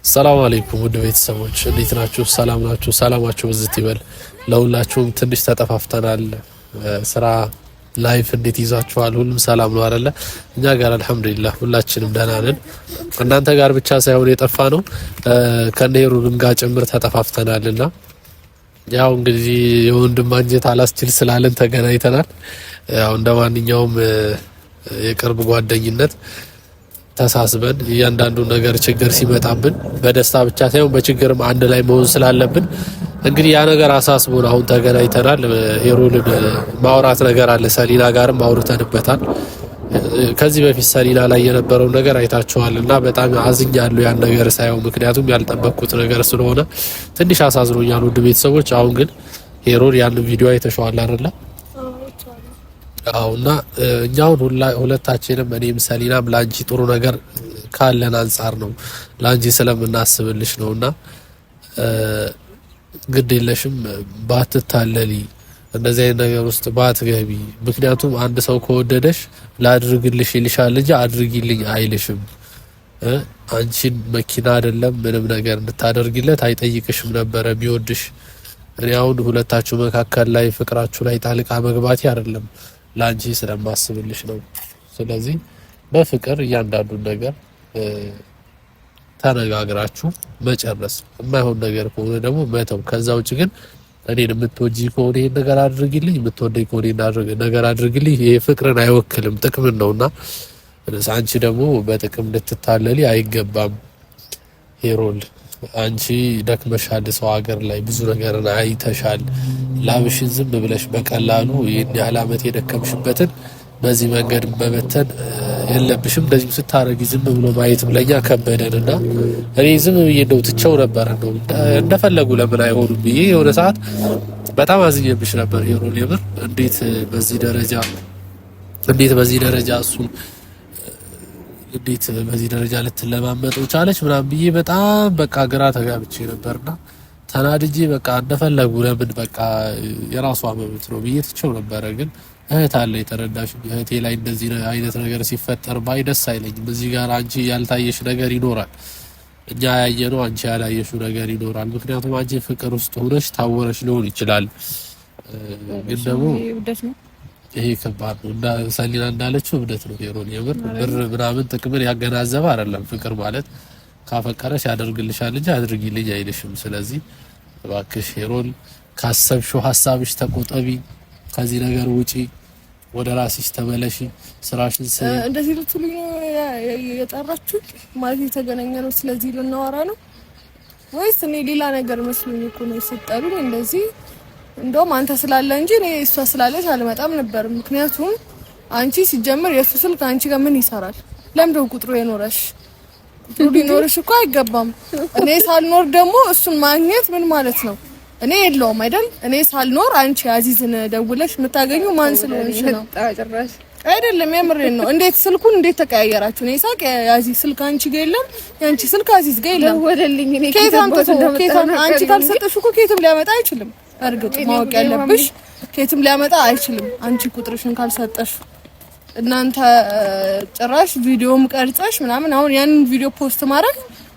ሰላም አለይኩም ውድ ቤተሰቦች እንዴት ናችሁ? ሰላም ናችሁ? ሰላማችሁ ብዝት ይበል። ለሁላችሁም ትንሽ ተጠፋፍተናል። ስራ ላይፍ እንዴት ይዛችኋል? ሁሉም ሰላም ነው አይደለ? እኛ ጋር አልহামዱሊላህ ሁላችንም ደህና ነን። እናንተ ጋር ብቻ ሳይሆን የጠፋ ነው ከነሩንም ጋር ጭምር ተጠፋፍተናልና ያው እንግዲህ የወንድም አንጀት አላስችል ስላለን ተገናኝተናል። ያው እንደማንኛውም የቅርብ ጓደኝነት ተሳስበን እያንዳንዱ ነገር ችግር ሲመጣብን በደስታ ብቻ ሳይሆን በችግርም አንድ ላይ መሆን ስላለብን እንግዲህ ያ ነገር አሳስቦን አሁን ተገናኝተናል። ሄሮልን ማውራት ነገር አለ። ሰሊና ጋርም አውርተንበታል። ከዚህ በፊት ሰሊና ላይ የነበረው ነገር አይታችኋልና በጣም አዝኛለሁ ያን ነገር ሳይሆን፣ ምክንያቱም ያልጠበቅኩት ነገር ስለሆነ ትንሽ አሳዝኖኛል ውድ ቤተሰቦች። አሁን ግን ሄሮል ያን ቪዲዮ አይተሽዋል አይደለ? አውና እኛው ሁለታችንም እኔም ሰሊናም ላንቺ ጥሩ ነገር ካለን አንፃር ነው ላንቺ ስለምናስብልሽ ነውና ግድ የለሽም ባትታለሊ እንደዚህ አይነት ነገር ውስጥ ባትገቢ። ምክንያቱም አንድ ሰው ከወደደሽ ላድርግልሽ ይልሻል እንጂ አድርጊልኝ አይልሽም። አንቺን መኪና አይደለም ምንም ነገር እንድታደርጊለት አይጠይቅሽም ነበረ ቢወድሽ። እኔ አሁን ሁለታችሁ መካከል ላይ ፍቅራችሁ ላይ ጣልቃ መግባቴ አይደለም ላንቺ ስለማስብልሽ ነው። ስለዚህ በፍቅር እያንዳንዱን ነገር ተነጋግራችሁ መጨረስ፣ የማይሆን ነገር ከሆነ ደግሞ መተው። ከዛ ውጭ ግን እኔን የምትወጂ ከሆነ ይሄን ነገር አድርጊልኝ፣ የምትወደኝ ከሆነ ነገር አድርጊልኝ፣ ይሄ ፍቅርን አይወክልም ጥቅምን ነውና አንቺ ደግሞ በጥቅም ልትታለሊ አይገባም። ሄሮል አንቺ ደክመሻል፣ ሰው ሀገር ላይ ብዙ ነገር አይተሻል። ላብሽን ዝም ብለሽ በቀላሉ ይሄን ያህል ዓመት የደከምሽበትን በዚህ መንገድ በመተን የለብሽም። እንደዚህ ስታረጊ ዝም ብሎ ማየትም ለኛ ከበደንና እኔ ዝም ብዬ እንደው ትቸው ነበር ነው እንደፈለጉ ለምን አይሆኑም ብዬ የሆነ ሰዓት በጣም አዝኜብሽ ነበር ሄሮል። የምር እንዴት በዚህ ደረጃ እሱን እንዴት በዚህ ደረጃ ልትለማመጠው ቻለች ምናምን ብዬ በጣም በቃ ግራ ተጋብቼ ነበርና ተናድጄ በቃ እንደፈለጉ ለምን በቃ የራሷ መብት ነው ብዬ ትቸው ነበረ። ግን እህት አለ የተረዳሽ። እህቴ ላይ እንደዚህ አይነት ነገር ሲፈጠር ባይ ደስ አይለኝም። እዚህ ጋር አንቺ ያልታየሽ ነገር ይኖራል፣ እኛ ያየነው አንቺ ያላየሽው ነገር ይኖራል። ምክንያቱም አንቺ ፍቅር ውስጥ ሆነሽ ታወረሽ ሊሆን ይችላል። ግን ደግሞ ይሄ ከባድ ነው። ሰሊና እንዳለችው እብደት ነው ሄሮል። የምር ብር ምናምን ጥቅምን ያገናዘበ አይደለም። ፍቅር ማለት ካፈቀረሽ ያደርግልሻል እንጂ አድርጊልኝ አይልሽም። ስለዚህ እባክሽ ሄሮል ካሰብሽው ሐሳብሽ ተቆጠቢ፣ ከዚህ ነገር ውጪ፣ ወደ ራስሽ ተመለሺ፣ ስራሽን ሰይ። እንደዚህ ልትሉኝ የጠራችሁ ማለት የተገናኘ ነው ስለዚህ ልናወራ ነው ወይስ እኔ ሌላ ነገር መስሎኝ እኮ ነው የሰጠሩኝ እንደዚህ? እንደውም አንተ ስላለ እንጂ እኔ እሷ ስላለች አልመጣም ነበር። ምክንያቱም አንቺ ሲጀምር የሱ ስልክ አንቺ ጋር ምን ይሰራል? ለምንድነው ቁጥሩ የኖረሽ? ቁጥሩ ሊኖርሽ እኮ አይገባም። እኔ ሳልኖር ደግሞ እሱን ማግኘት ምን ማለት ነው? እኔ የለውም አይደል? እኔ ሳልኖር አንቺ አዚዝን ደውለሽ የምታገኙ ማን ስለሆንሽ ነው? አይደለም የምሬን ነው። እንዴት ስልኩን እንዴት ተቀያየራችሁ? እኔ ሳቅ የአዚዝ ስልክ አንቺ ጋር የለም፣ ያንቺ ስልክ አዚዝ ጋር የለም። ወደልኝ እኔ ከየትም አንቺ ካልሰጠሽ እኮ ከየትም ሊያመጣ አይችልም። እርግጥ ማወቅ ያለብሽ ከየትም ሊያመጣ አይችልም አንቺ ቁጥርሽን ካልሰጠሽ። እናንተ ጭራሽ ቪዲዮም ቀርጸሽ ምናምን አሁን ያን ቪዲዮ ፖስት ማድረግ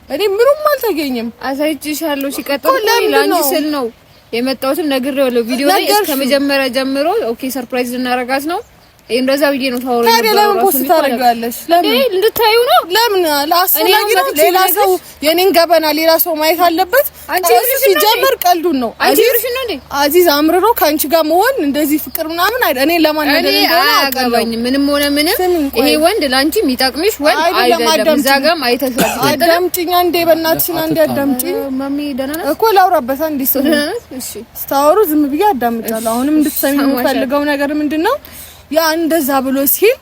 እኔ ምንም አልተገኘም። አሳይጭሻለሁ። ሲቀጥል ለአንቺ ስል ነው የመጣሁትም ነግሬዋለሁ። ቪዲዮ ላይ ከመጀመሪያ ጀምሮ ኦኬ ሰርፕራይዝ ልናረጋት ነው እንደዛ ብዬ ነው ታወራለህ። ታዲያ ለምን ፖስት ታደርጋለሽ? ለምን እንድታዩ ነው? ለምን አስፈላጊ ነው? ሌላ ሰው የኔን ገበና ሌላ ሰው ማየት አለበት? አንቺ ሲጀምር ቀልዱን ነው። አዚዝ አምርሮ ካንቺ ጋር መሆን እንደዚህ ፍቅር ምናምን አይደል? እኔ ለማን ነገር እንደሆነ አያገባኝም። ምንም ሆነ ምንም ይሄ ወንድ ላንቺ የሚጠቅምሽ ወንድ አይደለም። ዛጋም አይተሻል። አዳምጪኝ አንዴ፣ በእናትሽን አንዴ አዳምጪኝ። ማሚ ደህና ነሽ እኮ ላውራበት አንዴ። እሺ ስታወሩ ዝም ብዬ አዳምጫለሁ። አሁንም እንድትሰሚ የምፈልገው ነገር ምንድነው? ያ እንደዛ ብሎ ሲል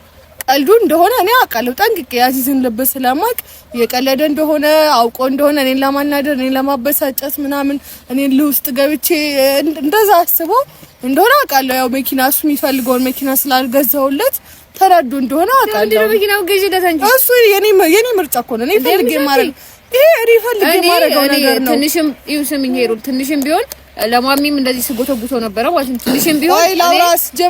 ቀልዱ እንደሆነ እኔ አውቃለሁ ጠንቅቄ። ያዚዝን ልብ ስለማቅ የቀለደ እንደሆነ አውቆ እንደሆነ እኔን ለማናደር እኔን ለማበሳጨት ምናምን እኔን ልውስጥ ገብቼ እንደዛ አስቦ እንደሆነ አውቃለሁ። ያው መኪና እሱ የሚፈልገውን መኪና ስላልገዛውለት ተናዶ እንደሆነ አውቃለሁ። እንዴ መኪናው ገዥለት እንጂ እሱ የኔ ምርጫ እኮ ነው። እኔ ፈልጌ ማረግ ነገር ነው። ትንሽም ይውስምኝ ሄሮል ትንሽም ቢሆን ለማሚም እንደዚህ ስጎተጉቶ ነበረ ማለት ነው። ትንሽም ቢሆን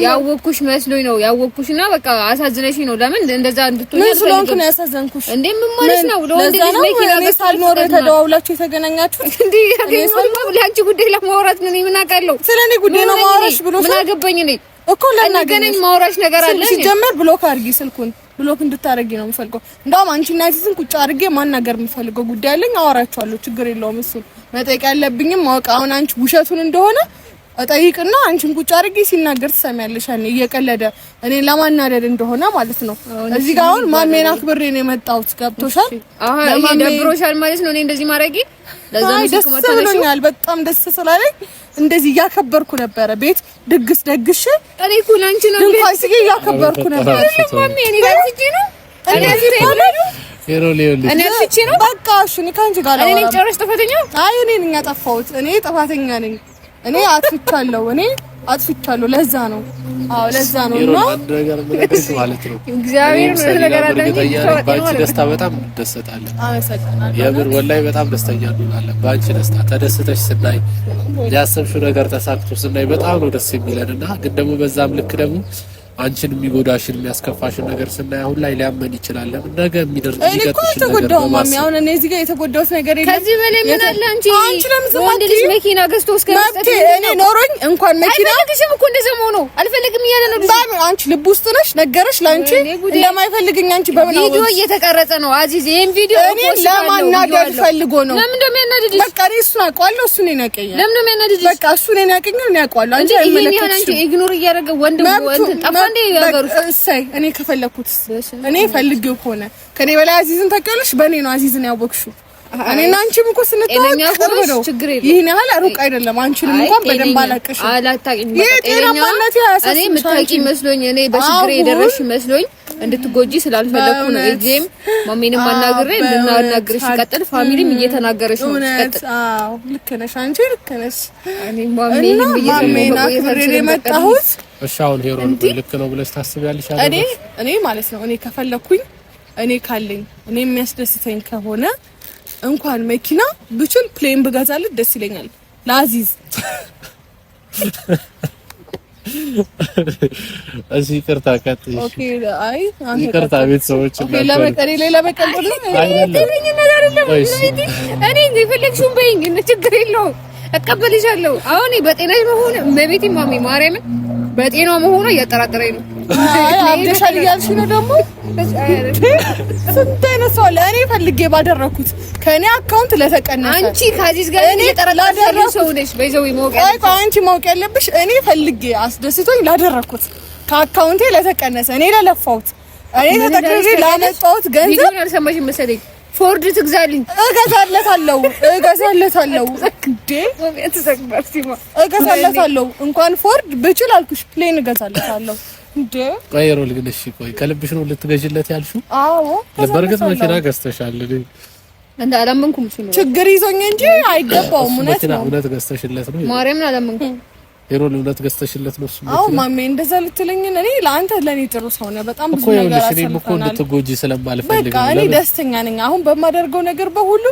ያወኩሽ መስሎኝ ነው ያወኩሽና በቃ አሳዝነሽኝ ነው። ለምን እንደዛ እንድትሆኚ ምን ስለሆንኩ ነው ያሳዘንኩሽ እንዴ? ምን ማለት ነው? ለወንድ ልጅ መኪና ሳልኖር ተደዋውላችሁ የተገናኛችሁት እንዴ? ያገኘው ለአንቺ ጉዳይ ለማውራት ነው። ምን አውቃለሁ? ስለኔ ጉዳይ ነው ማውራሽ ብሎ ምን አገባኝ እኔ እኮ ለናገነኝ ማውራሽ ነገር አለ። ሲጀመር ብሎክ አድርጊ ስልኩን ብሎክ እንድታረጊ ነው የምፈልገው። እንደውም አንቺና አዚዝን ቁጭ አድርጌ ማናገር የምፈልገው ጉዳይ አለኝ። አወራቸዋለሁ፣ ችግር የለውም። እሱን መጠየቅ ያለብኝም ማወቅ አሁን አንቺ ውሸቱን እንደሆነ እጠይቅና አንቺን ቁጭ አድርጌ ሲናገር ትሰሚያለሽ። እኔ እየቀለደ እኔ ለማናደድ እንደሆነ ማለት ነው። እዚህ ጋር አሁን ማሜን አክብሬ ነው የመጣሁት። ገብቶሻል? አሃ ደብሮሻል ማለት ነው እኔ እንደዚህ ማድረጊ። ለዛ ነው ደስ ብሎኛል፣ በጣም ደስ ስላለኝ እንደዚህ እያከበርኩ ነበረ። ቤት ድግስ ደግሼ እኔ እኮ ላንቺ ነው ድንኳን ስጌ እያከበርኩ ነበር። ማሜ እኔ ላንቺ ነው እኔ አጥፍቼ ነው በቃ እሺ። እኔ ካንቺ ጋር እኔ ነኝ ጨረሽ ጥፋተኛ? አይ እኔ ነኝ ያጠፋሁት። እኔ ጥፋተኛ ነኝ። እኔ አጥፍቻለሁ። ለዛ ነው። አዎ ለዛ ነው። እና ነገር ምንድነው ማለት ነው? እግዚአብሔር ነገር አለኝ። ባንቺ ደስታ በጣም ደሰታለን። አመሰግናለሁ። የምር ወላሂ በጣም ደስተኛ እንሆናለን ባንቺ ደስታ። ተደስተሽ ስናይ ያሰብሽው ነገር ተሳክቶ ስናይ በጣም ነው ደስ የሚለንና ግን ደግሞ በዛም ልክ ደግሞ አንቺን የሚጎዳሽን የሚያስከፋሽን ነገር ስናይ አሁን ላይ ሊያመን ይችላል። ለምን ነገ የሚደርስ ይገጥምሽ ነገር ነው። ማሚ አሁን እኔ እዚህ ጋር የተጎዳሁት ነገር የለም። ከዚህ በላይ ምን አለ? አንቺ ወንድ ልጅ መኪና ገዝቶ እስከ መስጠት እኔ ኖሮኝ እንኳን መኪና አልፈልግሽም እኮ እንደዛ ሆኖ አልፈልግም እያለ ነው። በምን አንቺ ልብ ውስጥ ነሽ ነገርሽ ላንቺ እንደማይፈልግኝ አንቺ በምን አወቅሽ? ቪዲዮ እየተቀረጸ ነው አዚዝ። ይሄን ቪዲዮ እኔ ለማናደድ ፈልጎ ነው። ለምን እንደሚያናድድሽ? በቃ እኔ እሱን አውቀዋለሁ። እሱን ያቀኛል። ለምን እንደሚያናድድሽ? በቃ እሱን ያቀኛል። እኔ አውቀዋለሁ። አንቺ አይመለከትሽም። አንቺ ኢግኖር እያደረገ ወንድም ጠፋ እንደ ያገሩ እሰይ እኔ ከፈለኩት እኔ ፈልጌው ከሆነ ከኔ በላይ አዚዝን ታውቂያለሽ። በእኔ ነው አዚዝን ያወቅሽው። እኔና አንቺም እኮ ስንተዋወቅ ቅርብ ነው። ይሄን ያህል ሩቅ አይደለም። አንቺንም እንኳን በደንብ አላውቅሽ። አላታውቂኝም። እኔ የምታውቂ መስሎኝ እኔ በችግሬ የደረስሽ መስሎኝ እንድትጎጂ ስላልፈለኩ ነው። እጄም ማሚንም አናግሬ እንድናናግርሽ ሲቀጥል ፋሚሊም እየተናገረሽ ነው ሲቀጥል። አዎ ልክ ነሽ፣ አንቺ ልክ ነሽ። እኔ ማሚንም እየተናገረሽ የመጣሁት እሺ። አሁን ሄሮን ልክ ነው ብለሽ ታስቢያለሽ? እኔ ማለት ነው እኔ ከፈለኩኝ እኔ ካለኝ እኔ የሚያስደስተኝ ከሆነ እንኳን መኪና ብችል ፕሌን ብገዛለት ደስ ይለኛል ለአዚዝ። እሺ ይቅርታ ቀጥይ። ኦኬ አይ ይቅርታ ቤተሰቦች ኦኬ ለመቀሪ ሌላ በቀል ነው እኔ የፈለግሽውን በይኝ፣ ችግር የለውም እቀበልሻለሁ። አሁን በጤናሽ መሆን መቤቴ ማሚ ማርያምን በጤናው መሆኑ እያጠራጠረኝ ነው። አይ አብደሻል እያልሽ ነው ደግሞ ስንት አይነት ሰው አለ። እኔ ፈልጌ ባደረኩት ከኔ አካውንት ለተቀነሰ አንቺ ከአዚዝ ጋር እየጠራጠርሽ ሰው ነሽ። በይዘው ይሞቀ አንቺ ማወቅ ያለብሽ እኔ ፈልጌ አስደስቶኝ ላደረኩት ከአካውንቴ ለተቀነሰ እኔ ለለፋሁት እኔ ተጠቅሜ ላመጣሁት ገንዘብ አልሰማሽም መሰለኝ። ፎርድ ትግዛልኝ እገዛለታለሁ እገዛለታለሁ። እንኳን ፎርድ ብችል አልኩሽ ፕሌን እገዛለታለሁ እንዴ። ቆይሮ ልግልሽ። ቆይ ከልብሽ ነው ልትገዥለት ያልሽው? አዎ ለበርግጥ መኪና ገዝተሻል እንዴ? አላመንኩም። ችግር ይዞኝ እንጂ አይገባውም። እውነት ገዝተሽለት ነው? ማርያምን አላመንኩም። ሄሮን እውነት ገዝተሽለት ነው? አዎ ማሜ እንደዛ ልትለኝ እኔ ለአንተ ለኔ ጥሩ ሰው ነህ። በጣም ብዙ ነገር አሳልፈናል እኮ እንድትጎጂ ስለማልፈልግ በቃ እኔ ደስተኛ ነኝ። አሁን በማደርገው ነገር በሁሉ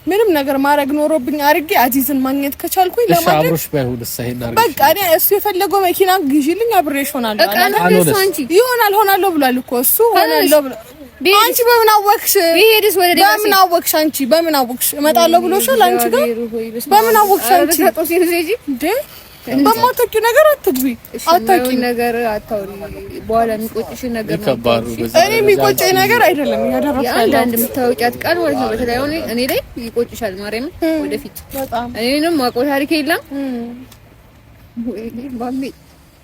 ምንም ነገር ማድረግ ኖሮብኝ አድርጌ አዚዝን ማግኘት ከቻልኩኝ ለማድረግ አብሮሽ ባይሆንስ ይሄን አድርገሽ በቃ እኔ እሱ የፈለገው መኪና ግዢልኝ አብሬሽ ሆናለሁ ሆናለሁ ብሏል እኮ እሱ ሆናለሁ ብሎ አንቺ በምን አወቅሽ? ቢሄድስ ወደ ደስ በምን አወቅሽ? አንቺ በምን አወቅሽ? እመጣለሁ ብሎሻል። አንቺ ጋር በምን አወቅሽ? አንቺ እንዴ በማታውቂው ነገር አትግቢ። አታውቂው ነገር አታውሪ። በኋላ የሚቆጭሽን ነገር ነው። እኔ የሚቆጨኝ ነገር አይደለም ያደረኩት ያለው አንድ የምታውቂያት ቃል ማለት ነው። በተለይ አሁን እኔ ላይ ይቆጭሻል ማርያም ወደፊት በጣም እኔንም ማቆ ታሪክ የለም ማሚ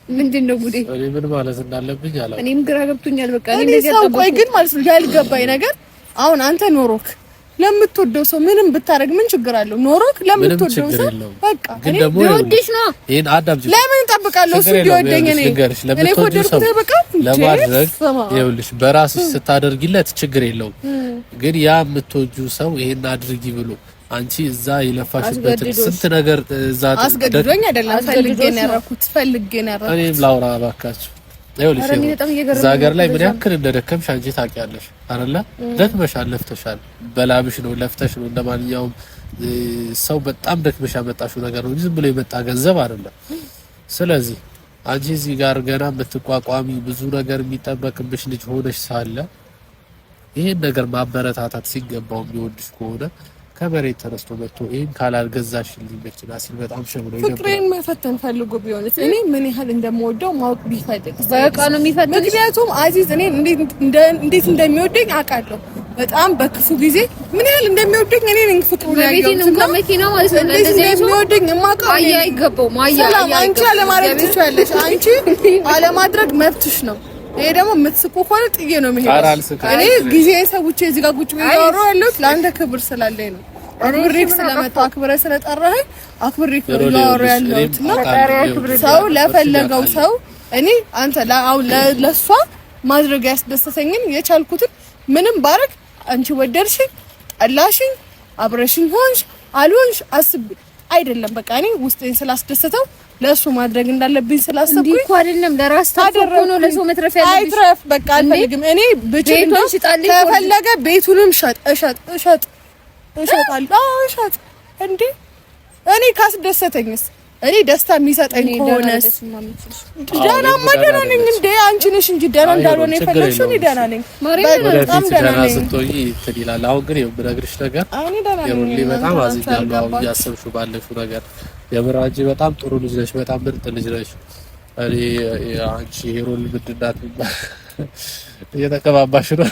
ምንድነው ጉዴ? እኔ ምን ማለት እንዳለብኝ አላውቅም። እኔም ግራ ገብቶኛል። በቃ እኔ ቆይ ግን ማለት ነው ያልገባኝ ነገር አሁን አንተ ኖሮክ ለምትወደው ሰው ምንም ብታረግ ምን ችግር አለው? ኖሮክ ለምትወደው ሰው በቃ እኔ ወድሽ ነው ይሄን አዳም ለምን እንጠብቃለሁ? እሱ ቢወደኝ እኔ ወደድኩት በቃ ለማድረግ ይኸውልሽ በራስሽ ስታደርጊለት ችግር የለውም። ግን ያ የምትወጂው ሰው ይሄን አድርጊ ብሎ አንቺ እዛ የለፋሽበት ስንት ነገር እዛ አስገድዶኝ አይደለም ፈልጌ ነው ያደረኩት። እኔም ላውራ እባካችሁ። ይኸውልሽ እዛ ሀገር ላይ ምን ያክል እንደደከምሽ አንቺ ታውቂያለሽ አይደለ? ደክመሻል፣ ለፍተሻል። በላብሽ ነው ለፍተሽ ነው እንደማንኛውም ሰው በጣም ደክመሽ ያመጣሽው ነገር ነው፣ ዝም ብሎ የመጣ ገንዘብ አይደለም። ስለዚህ አንቺ እዚህ ጋር ገና የምትቋቋሚ ብዙ ነገር የሚጠበቅብሽ ልጅ ሆነሽ ሳለ ይሄን ነገር ማበረታታት ሲገባው የሚወድሽ ከሆነ ከመሬት ተነስቶ መጥቶ ይሄን ካላልገዛሽልኝ መኪና ሲል በጣም ሸምሮ ይነበር። ፍቅሬን መፈተን ፈልጎ ቢሆንስ እኔ ምን ያህል እንደምወደው ማወቅ ቢፈልግ በቃ ነው የሚፈትነው። ምክንያቱም አዚዝ እኔ እንዴት እንደሚወደኝ አውቃለሁ። በጣም በክፉ ጊዜ ምን ያህል እንደሚወደኝ እኔ ነኝ ፍቅሩን ያየሁት እና መኪና ማለት ነው እንደዚህ እንደሚወደኝ የማውቀው አይገባውም። አንቺ አለማድረግ ትችያለሽ፣ አንቺ አለማድረግ መብትሽ ነው። ይሄ ደግሞ የምትስቁ ከሆነ ጥዬ ነው የሚሄደው። እኔ ጊዜ ሰውቼ እዚህ ጋር ቁጭ ብዬ ያወራሁት ለአንተ ክብር ስላለኝ ነው። አክብሬክ ስለመጣሁ አክብረህ ስለጠራኸኝ አክብሬክ ነው ያወራሁት እና ሰው ለፈለገው ሰው እኔ አንተ ለሷ ማድረግ ያስደሰተኝን የቻልኩትን ምንም ባረግ አንቺ ወደድሽኝ ጠላሽኝ አብረሽኝ ሆንሽ አልሆንሽ አስብ አይደለም። በቃ እኔ ውስጤን ስላስደሰተው ለሱ ማድረግ እንዳለብኝ ስላሰብኩኝ እንዴ እኮ አይደለም ለራስ ታደርኩ ነው ለሰው መትረፍ ያለብሽ። አይትረፍ በቃ አልፈልግም። እኔ ብቻዬን ከፈለገ ቤቱንም እሸጣለሁ። እሸጥ እንዴ እኔ ካስደሰተኝስ እኔ ደስታ የሚሰጠኝ ከሆነስ ደህና ደህና ነኝ እንዴ? አንቺ ነሽ እንጂ ደህና እንዳልሆነ የፈለግሽው። እኔ ደህና ነኝ፣ በጣም ደህና ነኝ። ስትሆኚ እንትን ይላል። አሁን ግን የምነግርሽ ነገር የሁሌ በጣም አዝኛለሁ። አሁን እያሰብሽው ባለሽው ነገር የምር አንቺ በጣም ጥሩ ልጅ ነሽ፣ በጣም ምርጥ ልጅ ነሽ። እኔ አንቺ ሄሮን ምንድናት እየተቀባባሽ ነው።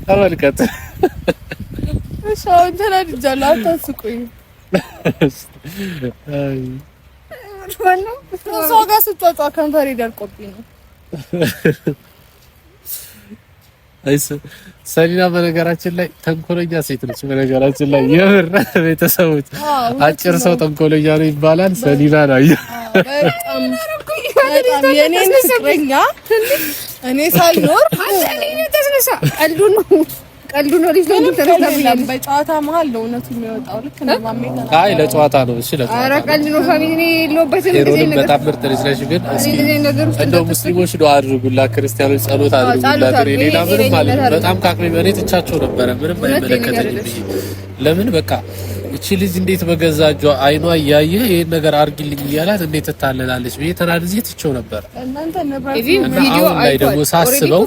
ተመልከት። እሺ አሁን ተናድጃለሁ። አታስቁኝ። ሰው ጋር ስትጫጫ ከንፈሬ ደርቆብኝ ነው። ሰሊና በነገራችን ላይ ተንኮለኛ ሴት ነች። በነገራችን ላይ የምር ቤተሰቦች አጭር ሰው ተንኮለኛ ነው ይባላል። ሰሊና ነው በጣም የኔን ፍቅረኛ እኔ ሳልኖር ቀልዱ ነው ልጅ ነው ተረታብኝ። በጨዋታ መሀል ነው እውነቱ የሚወጣው። ልክ ነው ማሜ። አይ ለጨዋታ ነው። እሺ ለጨዋታ ኧረ ቀልድ ነው። ፋሚሊ ነው የለውበትም። ጊዜ በጣም ምርጥ ልጅ ነሽ። ግን እስኪ እንደው ሙስሊሞች ዱአ አድርጉላት፣ ክርስቲያኖች ጸሎት አድርጉላት። ሌላ ምንም ማለት በጣም ካክሜ በኔ ትቻቸው ነበረ ምንም አይመለከተኝም ብዬ ለምን በቃ እቺ ልጅ እንዴት በገዛ እጇ አይኗ እያየ ይሄን ነገር አርግልኝ እያላት እንዴት ትታለላለች ብዬ ተናድጄ ትቼው ነበር። ቪዲዮ ላይ ደግሞ ሳስበው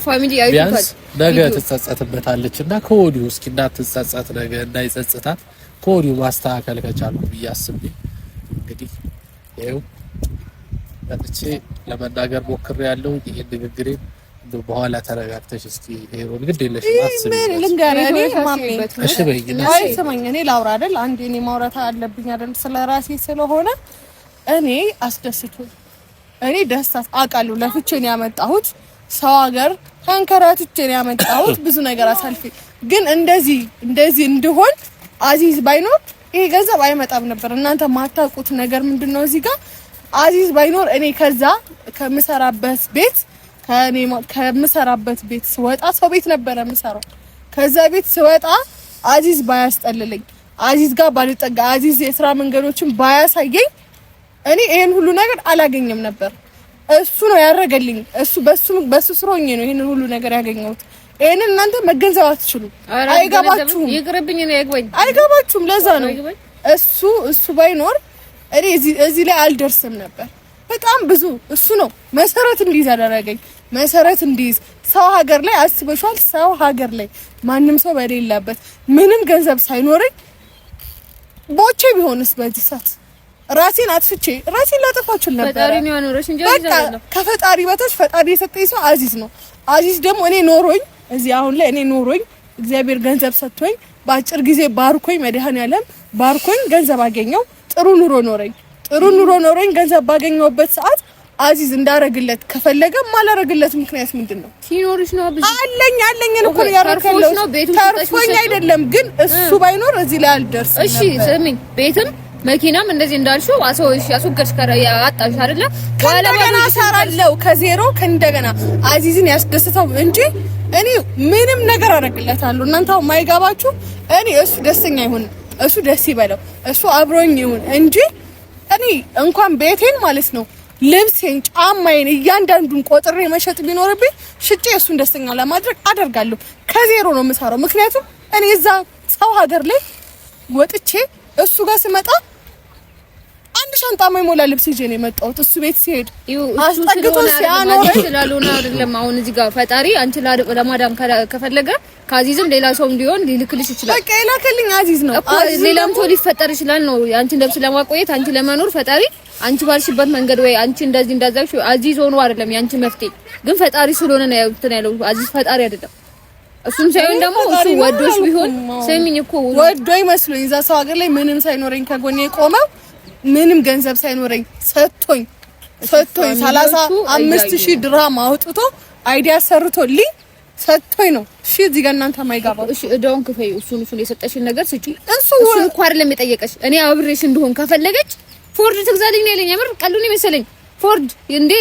ቢያንስ ነገ ትጸጸትበታለች እና ከወዲሁ እስኪ እንዳትጸጸት ነገ እንዳይጸጽታት ከወዲሁ ማስተካከል ከቻልኩ ብዬ አስቤ እንግዲህ ይኸው ለጥቼ ለመናገር ሞክሬያለሁ። ይሄን ንግግሬን በኋላ ተረጋግተሽ እስኪ ሄሮን ግድ የለሽ አስቢ። ምን ልንገርህ እኔ ማሜ እሺ በይኝና አይ ስማኝ፣ እኔ ላውራ አይደል አንዴ እኔ ማውራት አለብኝ አይደል ስለራሴ ስለሆነ እኔ አስደስቱ እኔ ደስታ አውቃለሁ። ለፍቼ ነው ያመጣሁት ሰው ሀገር ተንከራትቼ ነው ያመጣሁት ብዙ ነገር አሳልፌ። ግን እንደዚህ እንድሆን አዚዝ ባይኖር ይሄ ገንዘብ አይመጣም ነበር። እናንተ ማታውቁት ነገር ምንድነው እዚህ ጋር አዚዝ ባይኖር እኔ ከዛ ከምሰራበት ቤት ስወጣ ሰው ቤት ነበረ የምሰራው። ከዛ ቤት ስወጣ አዚዝ ባያስጠልልኝ፣ አዚዝ ጋር ባልጠጋ፣ አዚዝ የስራ መንገዶችን ባያሳየኝ እኔ ይሄን ሁሉ ነገር አላገኘም ነበር። እሱ ነው ያደረገልኝ። በሱ ስሮኝ ነው ይሄን ሁሉ ነገር ያገኘሁት። ይሄንን እናንተ መገንዘብ አትችሉም። አይገባችሁም። ይቅርብኝ ነው ያግባኝ። አይገባችሁም። ለዛ ነው እሱ ባይኖር እኔ እዚህ ላይ አልደርስም ነበር። በጣም ብዙ እሱ ነው መሰረት እንዲይዝ ያደረገኝ። መሰረት እንዲይዝ ሰው ሀገር ላይ አስበሻል። ሰው ሀገር ላይ ማንም ሰው በሌለበት ምንም ገንዘብ ሳይኖረኝ ቦቼ ቢሆንስ በዚህ ሰዓት ራሴን አጥፍቼ ራሴን ላጠፋችሁ ነበር። ፈጣሪ ነው ያኖረሽ እንጂ ከፈጣሪ በታች ፈጣሪ የሰጠኝ ሰው አዚዝ ነው። አዚዝ ደግሞ እኔ ኖሮኝ እዚህ አሁን ላይ እኔ ኖሮኝ እግዚአብሔር ገንዘብ ሰጥቶኝ በአጭር ጊዜ ባርኮኝ መድኃኔዓለም ባርኮኝ ገንዘብ አገኘው። ጥሩ ኑሮ ኖረኝ ገንዘብ ባገኘውበት ሰዓት አዚዝ እንዳረግለት ከፈለገ ማላረግለት ምክንያት ምንድነው? ሲኖርሽ ነው ብዙ አለኝ እኮ ያረከለው ተርፎኝ አይደለም። ግን እሱ ባይኖር እዚህ ላይ አልደርስም። እሺ ስሚኝ፣ ቤትም መኪናም እንደዚህ እንዳልሽው አሰውሽ ያስወገድሽ አጣሽ አይደለ? ከእንደገና ሰራለው ከዜሮ ከእንደገና አዚዝን ያስደስተው እንጂ እኔ ምንም ነገር አረግለታለሁ። እናንተው ማይጋባችሁ እኔ እሱ ደስተኛ ይሁን፣ እሱ ደስ ይበለው፣ እሱ አብሮኝ ይሁን እንጂ እኔ እንኳን ቤቴን ማለት ነው ልብሴን፣ ጫማዬን እያንዳንዱን ቆጥሬ መሸጥ ቢኖርብኝ ሽጬ እሱን ደስተኛ ለማድረግ አደርጋለሁ። ከዜሮ ነው የምሰራው። ምክንያቱም እኔ እዛ ሰው ሀገር ላይ ወጥቼ እሱ ጋር ስመጣ አንድ ሻንጣ ማይሞላ ልብስ ይዤ ነው የመጣሁት። እሱ ቤት ሲሄድ አስጠግቶ ሲያኖረኝ ስላልሆነ አይደለም። አሁን እዚህ ጋር ፈጣሪ አንቺ ለማዳም ከፈለገ ከአዚዝም ሌላ ሰው እንዲሆን ሊልክልሽ ይችላል። በቃ ይላከልኝ አዚዝ ነው። ሌላም ሰው ሊፈጠር ይችላል ነው አንቺ እንደብስ ለማቆየት አንቺ ለመኖር ፈጣሪ አንቺ ባልሽበት መንገድ ወይ አንቺ እንደዚህ እንዳዛሽ አዚዝ ሆኖ አይደለም ያንቺ መፍትሄ ግን ፈጣሪ ስለሆነ ነው ያለው። አዚዝ ፈጣሪ አይደለም። እሱም ሳይሆን ደግሞ እሱ ወዶሽ ቢሆን ሰሚኝ እኮ ወዶኝ መስሎኝ እዛ ሰው ሀገር ላይ ምንም ሳይኖረኝ ከጎኔ የቆመው ምንም ገንዘብ ሳይኖረኝ ሰጥቶኝ 35,000 ድርሃም አውጥቶ አይዲያ ሰርቶልኝ ሰጥቶኝ ነው። እሺ እዚህ ጋር እናንተ ማይጋባው እሺ እዳውን ክፈይ። እሱን የሰጠሽን ነገር ስጪ። እሱን እኮ አይደለም የጠየቀሽ። እኔ አብሬሽ እንደሆን ከፈለገች ፎርድ ትግዛልኝ ነው ያለኝ። አምር ቀሉን ይመስለኝ ፎርድ እንዴ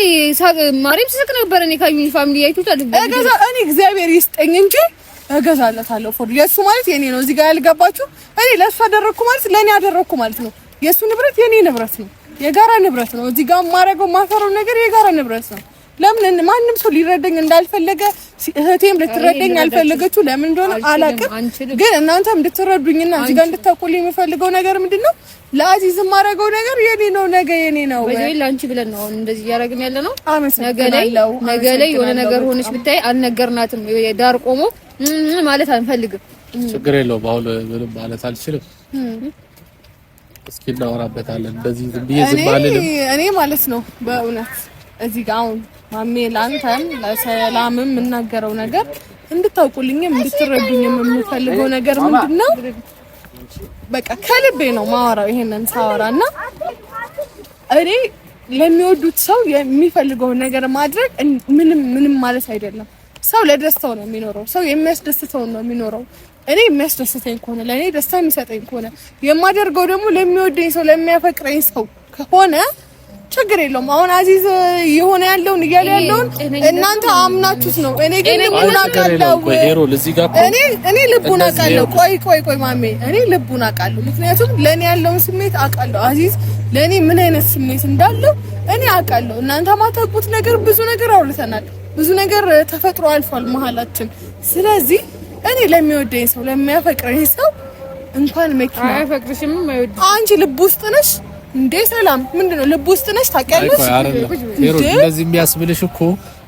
ማሪም ስስቅ ነበር። እኔ ካዩኒ ፋሚሊ አይቱታል እኔ እግዚአብሔር ይስጠኝ እንጂ እገዛለታለሁ ፎርድ። የሱ ማለት የኔ ነው። እዚህ ጋር ያልገባችሁ እኔ ለሱ አደረኩ ማለት ለኔ አደረኩ ማለት ነው። የሱ ንብረት የኔ ንብረት ነው፣ የጋራ ንብረት ነው። እዚህ ጋር ማረገው ማፈረው ነገር የጋራ ንብረት ነው። ለምን ማንም ሰው ሊረዳኝ እንዳልፈለገ እህቴም ልትረዳኝ አልፈለገችው ለምን እንደሆነ አላውቅም። ግን እናንተም እንድትረዱኝና እዚህ ጋር እንድታቆልኝ የምፈልገው ነገር ምንድነው ለአዚዝ ማረገው ነገር የኔ ነው፣ ነገ የኔ ነው። ወይ ላንቺ ብለን ነው እንደዚህ ያረግን ያለ ነው። ነገ ላይ የሆነ ነገር ሆነሽ ብታይ አልነገርናትም። ዳር ቆሞ ማለት አንፈልግም። ችግር የለውም። አሁን ምንም ማለት አልችልም። እስኪ እናወራበታለን። እንደዚህ ዝም ብዬ ዝም አልልም እኔ ማለት ነው። በእውነት እዚህ ጋር አሁን ማሜ ላንተም ለሰላምም የምናገረው ነገር እንድታውቁልኝም እንድትረዱኝም የምፈልገው ነገር ምንድነው በቃ ከልቤ ነው ማወራው። ይሄንን ሳወራና እኔ ለሚወዱት ሰው የሚፈልገው ነገር ማድረግ ምንም ማለት አይደለም። ሰው ለደስታው ነው የሚኖረው። ሰው የሚያስደስተው ነው የሚኖረው። እኔ የሚያስደስተኝ ከሆነ ለኔ ደስታ የሚሰጠኝ ከሆነ የማደርገው ደግሞ ለሚወደኝ ሰው ለሚያፈቅረኝ ሰው ከሆነ ችግር የለውም። አሁን አዚዝ የሆነ ያለውን እያለ ያለውን እናንተ አምናችሁት ነው። እኔ ግን ልቡን አውቃለሁ። እኔ ልቡን አውቃለሁ። ቆይ ማሜ እኔ ልቡን አውቃለሁ። ምክንያቱም ለኔ ያለውን ስሜት አውቃለሁ። አዚዝ ለኔ ምን አይነት ስሜት እንዳለው እኔ አውቃለሁ። እናንተ ማታውቁት ነገር ብዙ ነገር አውርተናል። ብዙ ነገር ተፈጥሮ አልፏል መሀላችን። ስለዚህ እኔ ለሚወደኝ ሰው ለሚያፈቅረኝ ሰው እንኳን መኪና አይፈቅርሽም አይወድ አንቺ ልብ ውስጥ ነሽ እንዴ? ሰላም ምንድነው ልብ ውስጥ ነሽ ታውቂያለሽ? እንደዚህ የሚያስብልሽ እኮ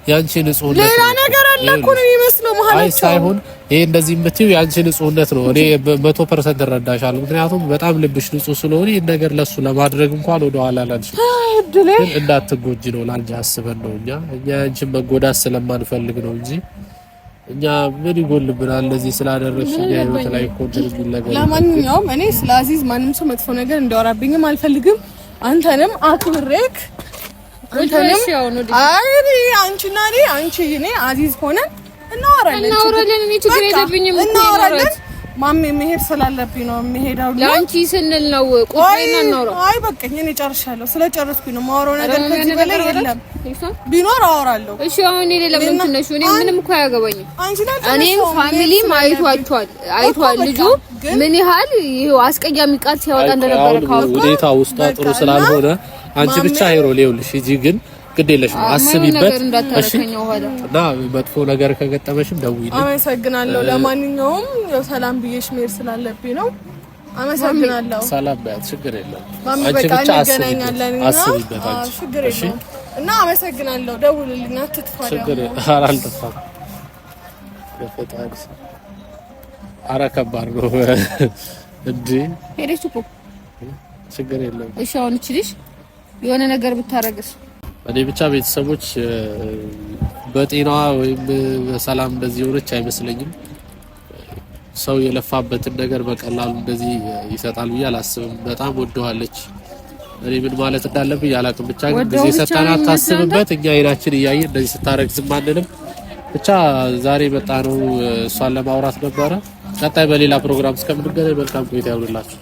ያንቺ ንጹህነት ሌላ ነገር አለ እኮ ነው የሚመስለው መሀላችን። አይ ሳይሆን ይሄ እንደዚህ የምትይው ያንቺ ንጹህነት ነው። እኔ 100% እረዳሻለሁ። ምክንያቱም በጣም ልብሽ ንጹህ ስለሆነ ይሄን ነገር ለሱ ለማድረግ እንኳን ወደ ኋላ አላልሽም። ግን እንዳትጎጂ ነው ላንቺ አስበን ነው። እኛ አንቺን መጎዳት ስለማንፈልግ ነው እንጂ እኛ ምን ይጎልብናል እንደዚህ ስላደረግሽ ህይወት ላይ ኮንትሪቢዩት ይለገል። ለማንኛውም እኔ ስለ አዚዝ ማንም ሰው መጥፎ ነገር እንዲያወራብኝም አልፈልግም። አንተንም አክብሬክ አንተንም አንቺና እኔ አዚዝ ሆነን እናወራለን። እኔ ችግር የለብኝም እናወራለን። ማሜ መሄድ ስላለብኝ ነው የምሄደው። ላንቺ ስንል ነው ቆይና እናወራ። አይ በቃኝ እኔ ጨርሻለሁ። ስለጨረስኩኝ ነው ማወራው ነገር ከዚህ በላይ የለም። ቢኖር አወራለሁ። እሺ አሁን እኔ ለምን ትነሽ? እኔ ምንም እኮ አያገባኝም። እኔም ፋሚሊም አይቷል ልጁ ምን ያህል ይሄው አስቀያሚ ቃል ሲያወጣ እንደነበረ ሁኔታ ውስጥ ጥሩ ስላልሆነ አንቺ ብቻ ሄሮ ሊውልሽ እጂ ግን ግዴለሽ አስቢበት። እሺ እና መጥፎ ነገር ከገጠመሽም ደውይልኝ። አመሰግናለሁ። ለማንኛውም ያው ሰላም ብዬሽ መሄድ ስላለብኝ ነው። አመሰግናለሁ። ሰላም በያት፣ ችግር የለም። አንቺ ብቻ አስቢበት። አንቺ ችግር የለም። እና አመሰግናለሁ። ደውልልኝ፣ አትጥፋ። ችግር አልጠፋም። በፈጣሪ ኧረ ከባድ ነው እንዴ! ሄደሽ እኮ ችግር የለም። እሺ አሁን እቺ ልጅ የሆነ ነገር ብታረግስ? እኔ ብቻ ቤተሰቦች በጤናዋ ወይም በሰላም እንደዚህ ሆነች አይመስለኝም። ሰው የለፋበትን ነገር በቀላሉ እንደዚህ ይሰጣል ብዬ አላስብም። በጣም ወደዋለች። እኔ ምን ማለት እንዳለብኝ አላውቅም። ብቻ ግን ጊዜ ሰጣናት ታስብበት። እኛ አይናችን እያየ እንደዚህ ስታረግ ዝም አንልም። ብቻ ዛሬ መጣ ነው እሷን ለማውራት ነበረ። ቀጣይ በሌላ ፕሮግራም እስከምንገናኝ መልካም ቆይታ ይሁንላችሁ።